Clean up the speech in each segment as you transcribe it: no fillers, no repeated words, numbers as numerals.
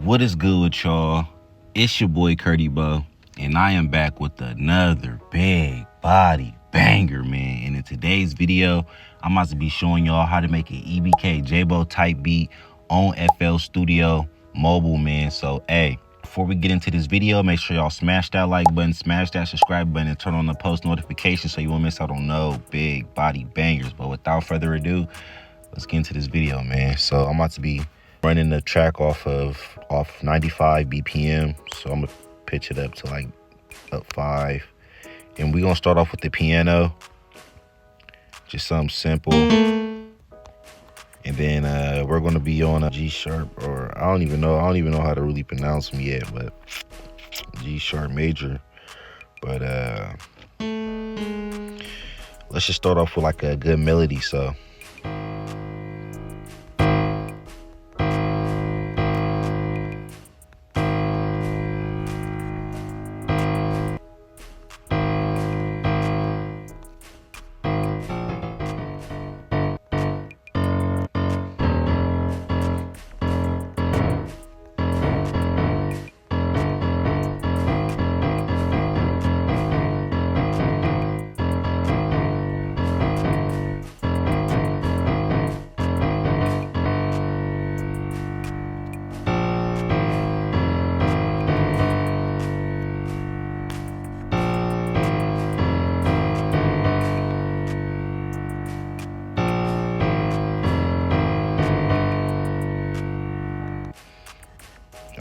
What is good with y'all? It's your boy Curdy Bo, and I am back with another big body banger, man. And in today's video, I'm about to be showing y'all how to make an EBK J-Bo type beat on FL Studio mobile, man. So, hey, before we get into this video, make sure y'all smash that like button, smash that subscribe button, and turn on the post notifications so you won't miss out on no big body bangers. But without further ado, let's get into this video, man. So I'm about to be running the track off 95 BPM. So I'm gonna pitch it up to like up 5. And we're gonna start off with the piano. Just something simple. And then we're gonna be on a G sharp, or I don't even know how to really pronounce them yet, but G sharp major. But let's just start off with like a good melody. So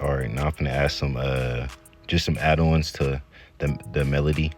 all right, now I'm gonna add some just some add-ons to the melody.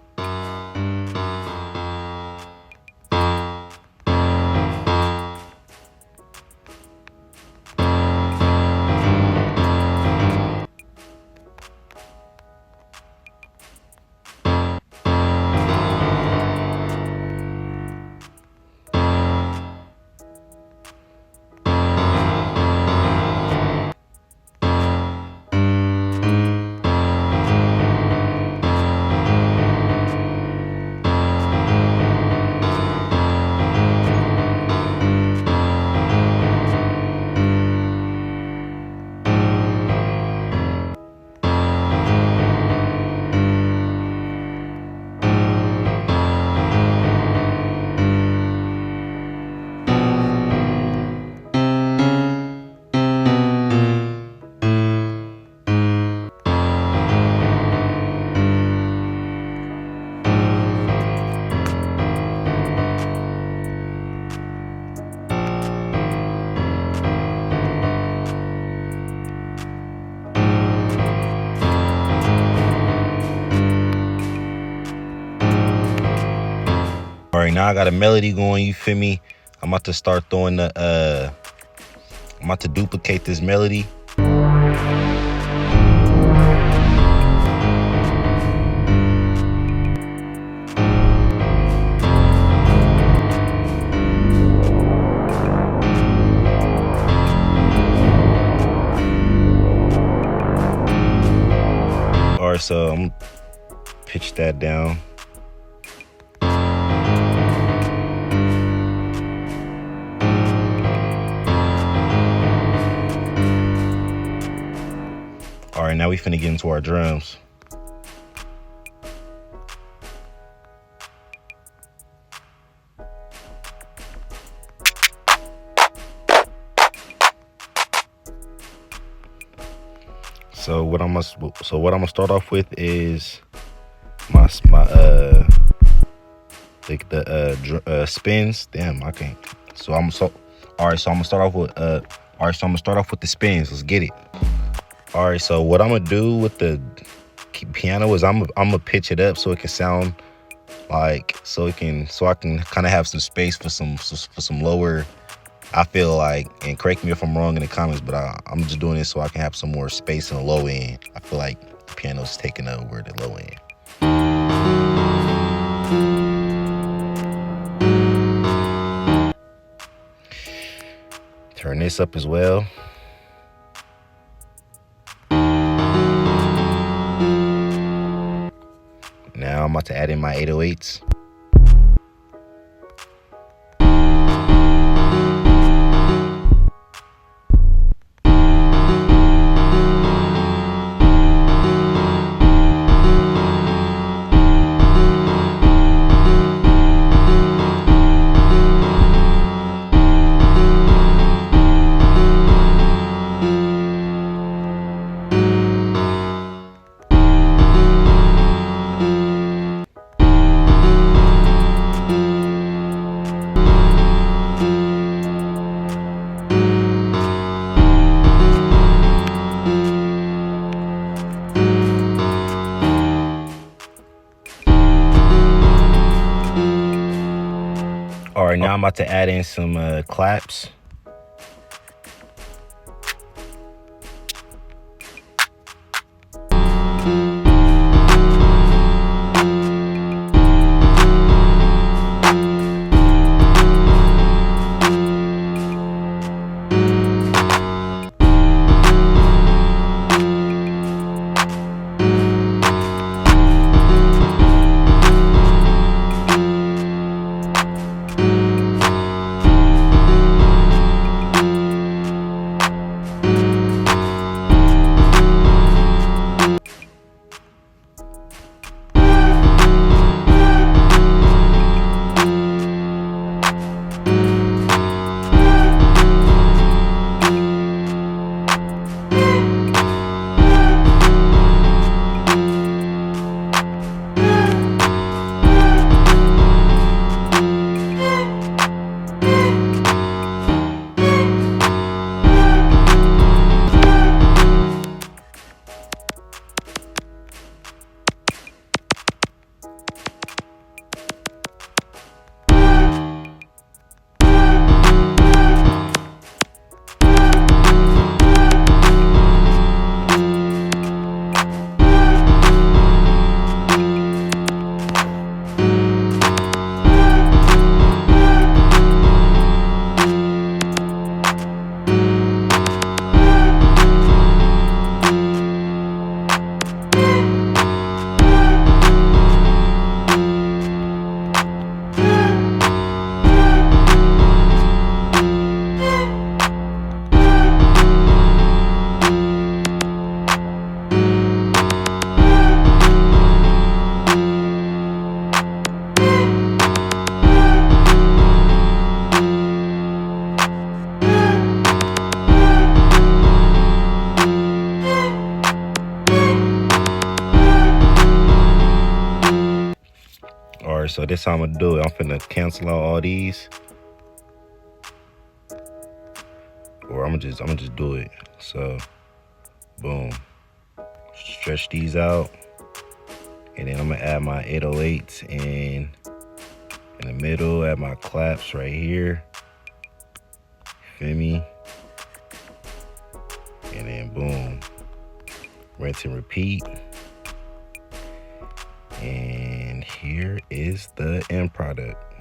All right, now I got a melody going, you feel me? I'm about to start throwing the I'm about to duplicate this melody. All right, so I'm gonna pitch that down. All right, now we finna get into our drums. So what I'm gonna start off with is my spins. Damn, I can't. All right, so I'm gonna start off with the spins. Let's get it. All right, so what I'm gonna do with the piano is I'm gonna pitch it up so it can sound like so I can kind of have some space for some lower. I feel like, and correct me if I'm wrong in the comments, but I'm just doing this so I can have some more space in the low end. I feel like the piano's taking over the low end. Turn this up as well. Now I'm about to add in my 808s. I'm about to add in some claps. All right, so this how I'm gonna do it. I'm finna cancel out all these, or I'm gonna just do it. So, boom, stretch these out, and then I'm gonna add my 808s in the middle. Add my claps right here. Feel me? And then boom, rinse and repeat. And here is the end product.